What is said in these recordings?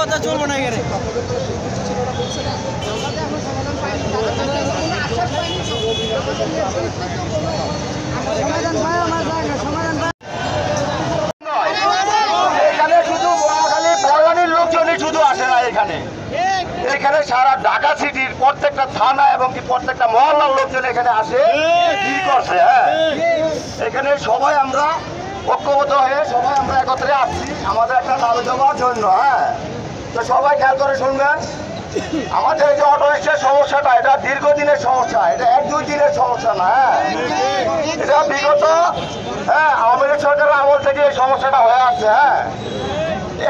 কথাবার্তা চলবো না এখানে। এখানে শুধু মহাখালী বড়ানির লোকজনই শুধু আসে না, এখানে সারা ঢাকা সিটির প্রত্যেকটা থানা এবং কি প্রত্যেকটা মহল্লার লোকজন এখানে আসে ভিড় করছে। হ্যাঁ, এখানে সবাই আমরা ঐক্যবদ্ধ হয়ে সবাই আমরা একত্রে আসছি আমাদের একটা দাবি দেওয়ার জন্য। হ্যাঁ, তো সবাই খেয়াল করে শুনবেন, আমাদের এই যে অটো রিক্সার সমস্যাটা এটা দীর্ঘদিনের সমস্যা, এটা 1-2 দিনের সমস্যা না। হ্যাঁ, এটা বিগত আওয়ামী লীগ সরকারের আমল থেকে এই সমস্যাটা হয়ে আসছে। হ্যাঁ,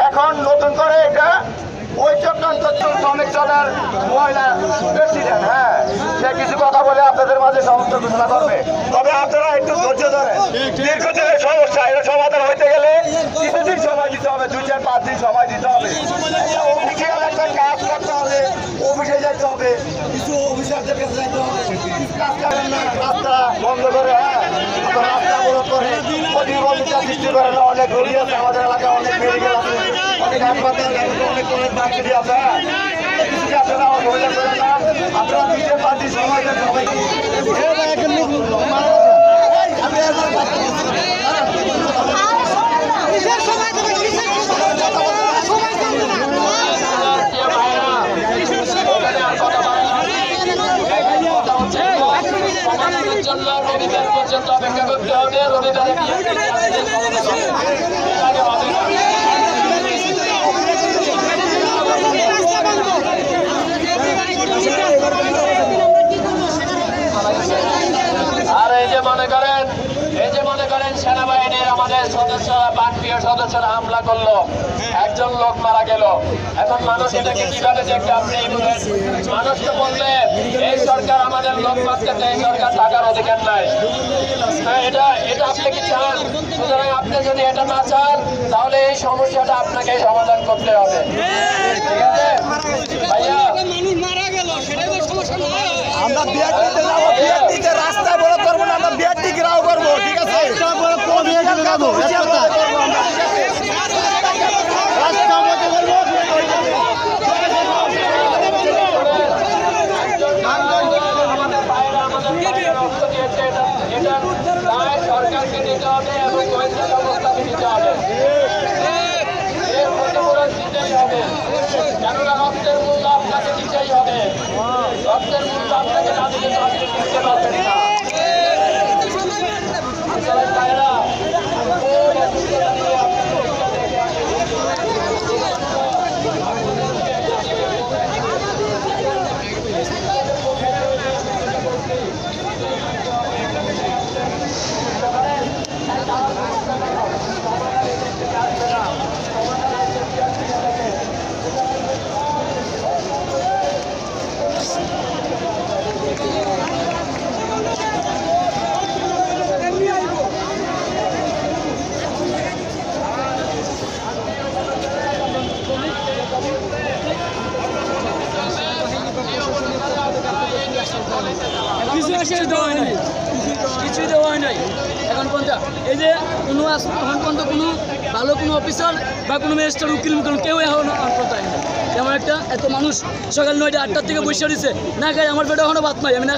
এখন নতুন করে এটা ওই চক্রান্ত শ্রমিক দলের মহিলা প্রেসিডেন্ট, হ্যাঁ, সে কিছু কথা বলে আপনাদের মাঝে সমস্ত ঘোষণা করবে। তবে আপনারা একটু ধৈর্য ধরেন, দীর্ঘদিনের সমস্যা এটা সমাধান হইতে গেলে কিছুদিন সময় দিতে হবে, 2-4-5 দিন সময় দিতে হবে। অফিসিয়াল একটা কাজ করতে হবে, অফিসে যেতে হবে, কিছু অফিসারদের কাছে যেতে হবে, কাজ করেন না, রাস্তা বন্ধ করে, হ্যাঁ, রাস্তা অবরোধ করে প্রতিবন্ধিতা সৃষ্টি করে না। অনেক রোগী আছে আমাদের এলাকায়, অনেক মেডিকেল আছে, অনেক হাসপাতাল, অনেক অনেক ডাক্তারি আছে। আপনারা অসুবিধা করেন না, আপনারা 2-4-5 দিন সময় দেন সবাইকে। জন্য রবিবার পর্যন্ত অপেক্ষা করতে হবে। রবিবারে আর এই যে মনে করেন সেনাবাহিনীর আমাদের সদস্যরা প্রান্তীয় সদস্যরা হামলা করলো, একজন লোক মারা গেল। এখন মানুষ এটাকে কিভাবে দেখবে আপনি বলেন? মানুষকে বললে এই সরকার আমাদের লোক মারতেছে, এই সরকার টাকার অধিকার নাই। এটা আপনি কি চান? সুতরাং আপনি যদি এটা না চান তাহলে এই সমস্যাটা আপনাকে সমাধান করতে হবে। ঠিক আছে ভাইয়া, আমরা বিআরটিতে যাবো, বিআরটিতে রাস্তায় বড় করবো না, আমরা বিআরটি ঘেরাও করবো। ঠিক আছে, সরকারকে নিতে হবে এবং গোয়েন্দা সংস্থাকে নিতে হবে। এর ক্ষতিপূরণ দিতেই হবে, কেননা রক্তের মূল্য আপনাকে দিতেই হবে। রক্তের মূল্য আপনাকে না দিতে আপনি কিনতে পারবেন না। কিছুই দেওয়া হয় নাই এখন পর্যন্ত। এই যে এখন পর্যন্ত কোনো ভালো কোনো অফিসার বা কোনো ম্যাজিস্ট্রেট উকিল কেউ এখন পর্যন্ত হয় না। যেমন এত মানুষ সকাল 9টা 8টার থেকে বসে দিচ্ছে না খাই, আমার পেটে এখনো ভাত নাই, আমি না